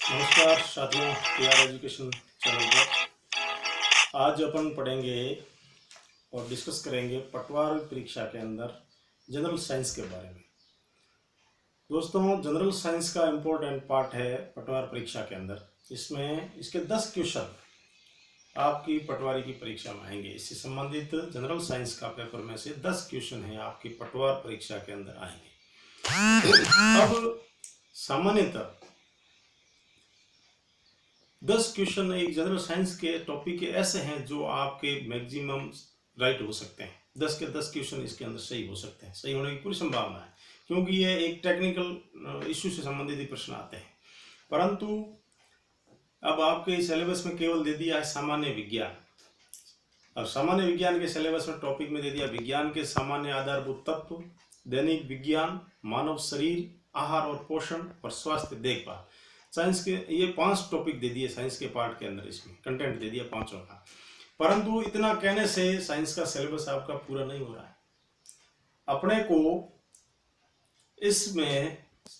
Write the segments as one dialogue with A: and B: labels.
A: नमस्कार साथियों, PR education channel पर आज अपन पढ़ेंगे और डिस्कस करेंगे पटवार परीक्षा के अंदर जनरल साइंस के बारे में। दोस्तों, जनरल साइंस का इम्पोर्टेंट पार्ट है पटवार परीक्षा के अंदर। इसमें इसके 10 क्वेश्चन आपकी पटवारी की परीक्षा में आएंगे। इससे संबंधित जनरल साइंस का पेपर में से 10 क्वेश्चन है आपकी पटवार परीक्षा के अंदर आएंगे। अब सामान्यतः 10 क्वेश्चन एक जनरल साइंस के टॉपिक के ऐसे हैं जो आपके मैक्सिमम राइट हो सकते हैं। 10 के 10 क्वेश्चन इसके अंदर सही हो सकते हैं, सही होने की पूरी संभावना है, क्योंकि ये एक टेक्निकल इश्यू से संबंधित ही प्रश्न आते हैं। परंतु अब आपके सिलेबस में केवल दे दिया है सामान्य विज्ञान। अब सामान्य विज्ञान के सिलेबस में टॉपिक में दे दिया विज्ञान के सामान्य आधारभूत तत्व, दैनिक विज्ञान, मानव शरीर, आहार और पोषण और स्वास्थ्य देखभाल। साइंस के ये 5 टॉपिक दे दिए साइंस के पार्ट के अंदर, इसमें कंटेंट दे दिया 5 का। परंतु इतना कहने से साइंस का सिलेबस आपका पूरा नहीं हो रहा है। अपने को इसमें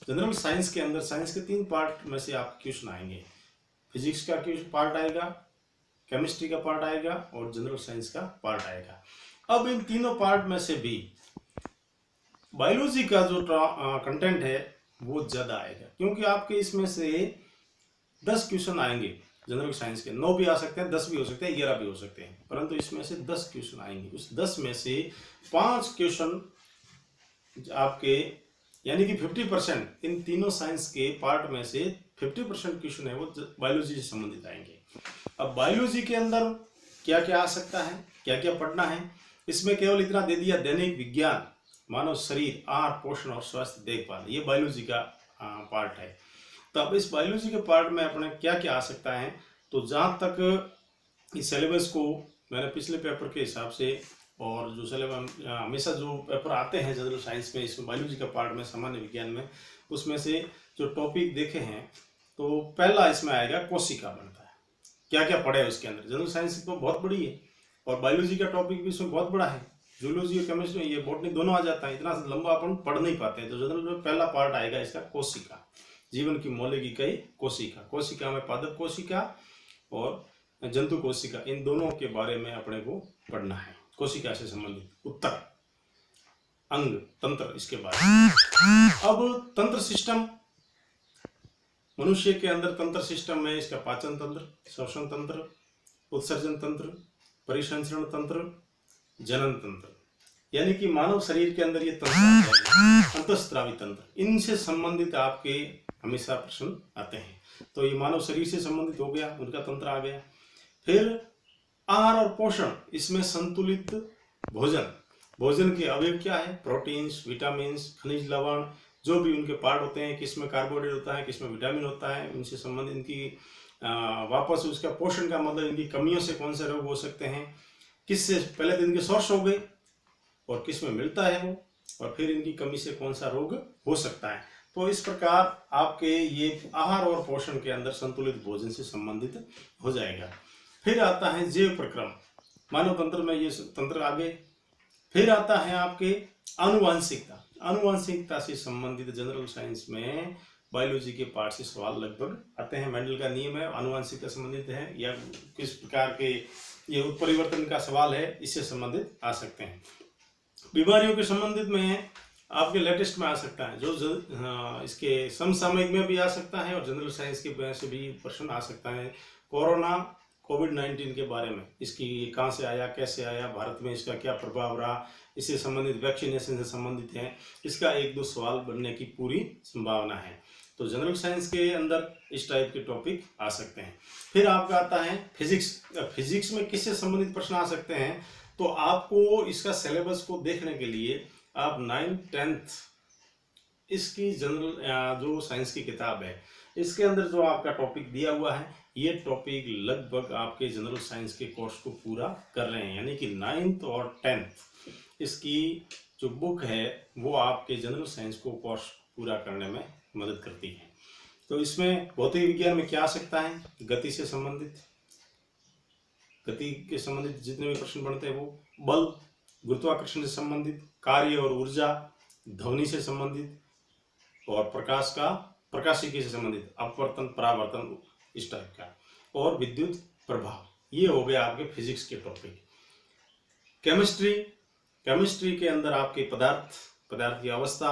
A: जनरल साइंस के अंदर साइंस के 3 पार्ट में से आपके क्वेश्चन आएंगे। फिजिक्स का पार्ट आएगा, केमिस्ट्री का पार्ट आएगा और जनरल साइंस का पार्ट आएगा। अब इन तीनों पार्ट में से भी बायोलॉजी का जो कंटेंट है वो ज्यादा आएगा, क्योंकि आपके इसमें से 10 क्वेश्चन आएंगे जनरल साइंस के। 9 भी आ सकते हैं, 10 भी हो सकते हैं, 11 भी हो सकते हैं, परंतु इसमें से 10 क्वेश्चन आएंगे। उस 10 में से 5 क्वेश्चन आपके, यानी कि 50% इन तीनों साइंस के पार्ट में से 50% क्वेश्चन है वो बायोलॉजी से संबंधित आएंगे। अब बायोलॉजी के अंदर क्या क्या आ सकता है, क्या क्या पढ़ना है, इसमें केवल इतना दे दिया दैनिक विज्ञान, मानव शरीर, आहार, पोषण और स्वास्थ्य देखभाल, ये बायोलॉजी का पार्ट है। तो अब इस बायोलॉजी के पार्ट में अपने क्या क्या आ सकता है, तो जहाँ तक इस सिलेबस को मैंने पिछले पेपर के हिसाब से और जो सिलेबस हमेशा जो पेपर आते हैं जनरल साइंस में, इसमें बायोलॉजी का पार्ट में, सामान्य विज्ञान में, उसमें से जो टॉपिक देखे हैं, तो पहला इसमें आएगा कोशिका बनता है। क्या क्या पढ़े उसके अंदर, जनरल साइंस तो बहुत बड़ी है और बायोलॉजी का टॉपिक भी इसमें बहुत बड़ा है। जूलॉजी और केमिस्ट्री, ये बॉटनी दोनों आ जाता है, इतना लंबा अपन पढ़ नहीं पाते हैं। तो जनरल में पहला पार्ट आएगा इसका कोशिका, जीवन की मौलिक इकाई कोशिका। कोशिका में पादप कोशिका और जंतु कोशिका, इन दोनों के बारे में अपने को पढ़ना है। कोशिका से संबंधित उत्तर, अंग, तंत्र, इसके बारे में। अब तंत्र सिस्टम, मनुष्य के अंदर तंत्र सिस्टम में इसका पाचन तंत्र, श्वसन तंत्र, उत्सर्जन तंत्र, परिसंचरण तंत्र, जनन तंत्र, यानी कि मानव शरीर के अंदर ये तंत्र, अंतःस्रावी तंत्र, इनसे संबंधित आपके हमेशा प्रश्न आते हैं। तो ये मानव शरीर से संबंधित हो गया, उनका तंत्र आ गया। फिर आहार और पोषण, इसमें संतुलित भोजन, भोजन के अवयव क्या है, प्रोटीन्स, विटामिन्स, खनिज लवण, जो भी उनके पार्ट होते हैं, किसमें कार्बोहाइड्रेट होता है, किसमें विटामिन होता है, उनसे संबंधित इनकी वापस उसका पोषण का मतलब इनकी कमियों से कौन से रोग हो सकते हैं, किससे पहले तो इनके सोर्स हो गए और किस में मिलता है वो, और फिर इनकी कमी से कौन सा रोग हो सकता है। तो इस प्रकार आपके ये आहार और पोषण के अंदर संतुलित भोजन से संबंधित हो जाएगा। फिर आता है जैव प्रक्रम, मानव तंत्र में ये तंत्र आगे। फिर आता है आपके आनुवांशिकता, आनुवांशिकता से संबंधित जनरल साइंस में बायोलॉजी के पार्ट से सवाल लगभग आते हैं। मेंडल का नियम है, आनुवांशिकता संबंधित है, या किस प्रकार के ये उत्परिवर्तन का सवाल है, इससे संबंधित आ सकते हैं। बीमारियों के संबंधित में आपके लेटेस्ट में आ सकता है, जो इसके समसामयिक में भी आ सकता है और जनरल साइंस के वजह से भी प्रश्न आ सकता है। कोरोना, कोविड-19 के बारे में, इसकी कहाँ से आया, कैसे आया, भारत में इसका क्या प्रभाव रहा, इससे संबंधित वैक्सीनेशन से संबंधित है, इसका 1-2 सवाल बनने की पूरी संभावना है। तो जनरल साइंस के अंदर इस टाइप के टॉपिक आ सकते हैं। फिर आपका आता है फिजिक्स। फिजिक्स में किससे संबंधित प्रश्न आ सकते हैं, तो आपको इसका सिलेबस को देखने के लिए आप 9th 10th इसकी जनरल जो साइंस की किताब है, इसके अंदर जो आपका टॉपिक दिया हुआ है, ये टॉपिक लगभग आपके जनरल साइंस के कोर्स को पूरा कर रहे हैं। यानी कि 9th और 10th इसकी जो बुक है वो आपके जनरल साइंस को कोर्स पूरा करने में मदद करती है। तो इसमें भौतिक विज्ञान में क्या आ सकता है, गति से संबंधित, गति के संबंधित जितने भी प्रश्न बनते हैं वो, बल, गुरुत्वाकर्षण से संबंधित, कार्य और ऊर्जा, ध्वनि से संबंधित और प्रकाश का प्रकाशिकी से संबंधित अपवर्तन, परावर्तन, इस टाइप का, और विद्युत प्रभाव। ये हो गया आपके फिजिक्स के टॉपिक। केमिस्ट्री के अंदर आपके पदार्थ की अवस्था,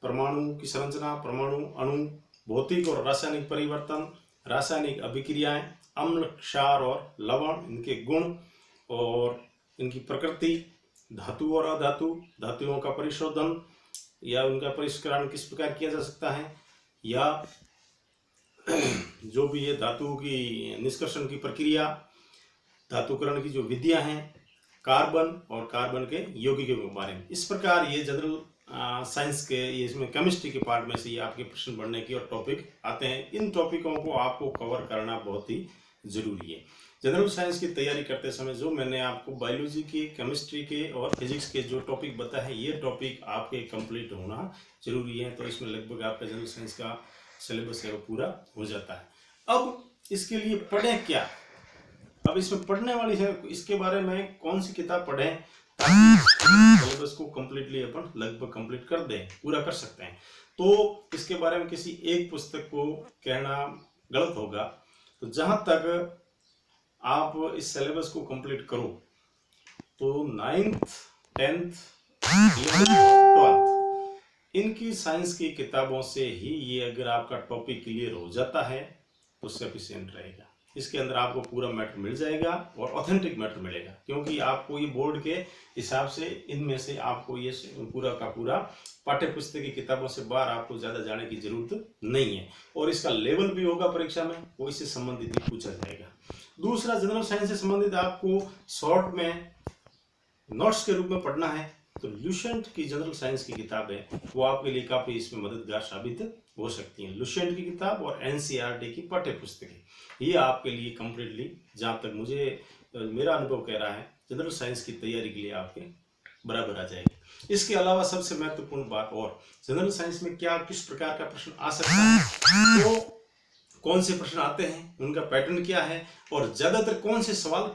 A: परमाणु की संरचना, परमाणु, अणु, भौतिक और रासायनिक परिवर्तन, रासायनिक अभिक्रियाएं, अम्ल, क्षार और लवण, इनके गुण और इनकी प्रकृति, धातु और अधातु, धातुओं का परिशोधन या उनका परिष्करण किस प्रकार किया जा सकता है, या जो भी ये धातु की निष्कर्षण की प्रक्रिया, धातुकरण की जो विधियां हैं, कार्बन और कार्बन के यौगिकों के बारे में। इस प्रकार ये जनरल साइंस के, ये इसमें केमिस्ट्री के पार्ट में से ये आपके प्रश्न बढ़ने की और टॉपिक आते हैं। इन टॉपिकों को आपको कवर करना बहुत ही जरूरी है। जनरल साइंस की तैयारी करते समय जो मैंने आपको बायोलॉजी के, केमिस्ट्री के और फिजिक्स के जो टॉपिक बताए हैं, ये टॉपिक आपके कंप्लीट होना जरूरी है। तो इसमें लगभग आपका जनरल साइंस का सिलेबस है वो पूरा हो जाता है। अब इसके लिए पढ़ें क्या, अब इसमें पढ़ने वाली है, इसके बारे में कौन सी किताब पढ़ें ताकि सिलेबस को कंप्लीटली अपन लगभग कंप्लीट कर दें, पूरा कर सकते हैं। तो इसके बारे में किसी एक पुस्तक को कहना गलत होगा। तो जहां तक आप इस सिलेबस को कंप्लीट करो तो 9th, 10th, 11th, 12th इनकी साइंस की किताबों से ही ये अगर आपका टॉपिक क्लियर हो जाता है तो सफिशिएंट रहेगा। इसके अंदर आपको पूरा मैटर मिल जाएगा और ऑथेंटिक मैटर मिलेगा, क्योंकि आपको ये बोर्ड के हिसाब से इनमें से आपको ये पूरा का पूरा पाठ्य पुस्तक की किताबों से बाहर आपको ज़्यादा जाने की जरूरत नहीं है। और इसका लेवल भी होगा परीक्षा में, वो इससे संबंधित भी पूछा जाएगा। दूसरा, जनरल साइंस से संबंधित आपको शॉर्ट में नोट्स के रूप में पढ़ना है तो लुसेंट की जनरल साइंस की किताब है, वो आपके लिए काफ़ी इसमें मददगार साबित हो सकती है। लुसेंट की किताब और एनसीईआरटी की पाठ्य पुस्तकें, ये आपके लिए कंप्लीटली, जहाँ तक मुझे मेरा अनुभव कह रहा है, जनरल साइंस की तैयारी के लिए आपके बराबर आ जाएगी। इसके अलावा सबसे महत्वपूर्ण बात, और जनरल साइंस में क्या किस प्रकार का प्रश्न आ सकता है, तो कौन से प्रश्न आते हैं, उनका पैटर्न क्या है, और ज़्यादातर कौन से सवाल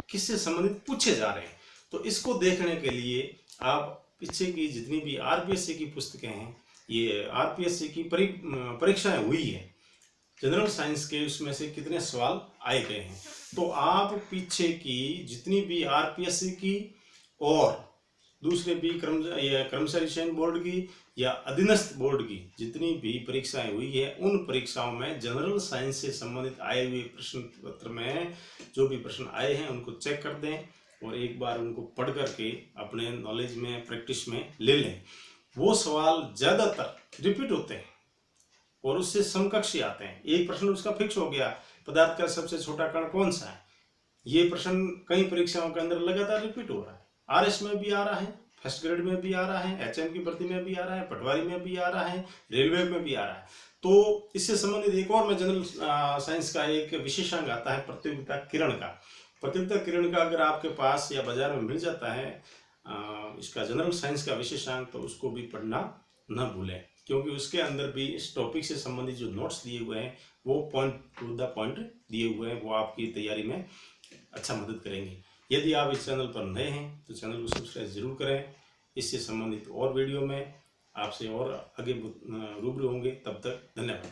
A: किससे संबंधित पूछे जा रहे हैं। तो इसको देखने के लिए आप पीछे की जितनी भी आरपीएससी की पुस्तकें हैं, ये आरपीएससी की परीक्षाएं हुई है जनरल साइंस के, उसमें से कितने सवाल आए गए हैं, तो आप पीछे की जितनी भी आरपीएससी की और दूसरे भी कर्मचारी चयन बोर्ड की या अधीनस्थ बोर्ड की जितनी भी परीक्षाएं हुई है, उन परीक्षाओं में जनरल साइंस से संबंधित आए हुए प्रश्न पत्र में जो भी प्रश्न आए हैं उनको चेक कर दें और एक बार उनको पढ़ करके अपने नॉलेज में, प्रैक्टिस में ले लें। वो सवाल ज़्यादातर रिपीट होते हैं और उससे समकक्षी आते हैं। एक प्रश्न उसका फिक्स हो गया, पदार्थ का सबसे छोटा कण कौन सा है, ये प्रश्न कई परीक्षाओं के अंदर लगातार रिपीट हो रहा है। आरएस में भी आ रहा है, फर्स्ट ग्रेड में भी आ रहा है, एचएम की भर्ती में भी आ रहा है, पटवारी में भी आ रहा है, रेलवे में भी आ रहा है। तो इससे संबंधित एक और में जनरल साइंस का एक विशेषांक आता है प्रतियोगिता किरण का। प्रतियोगिता किरण का अगर आपके पास या बाजार में मिल जाता है इसका जनरल साइंस का विशेषांक, तो उसको भी पढ़ना न भूलें, क्योंकि उसके अंदर भी इस टॉपिक से संबंधित जो नोट्स दिए हुए हैं वो पॉइंट टू द पॉइंट दिए हुए हैं, वो आपकी तैयारी में अच्छा मदद करेंगे। यदि आप इस चैनल पर नए हैं तो चैनल को सब्सक्राइब जरूर करें। इससे संबंधित और वीडियो में आपसे और आगे रूबरू होंगे। तब तक धन्यवाद।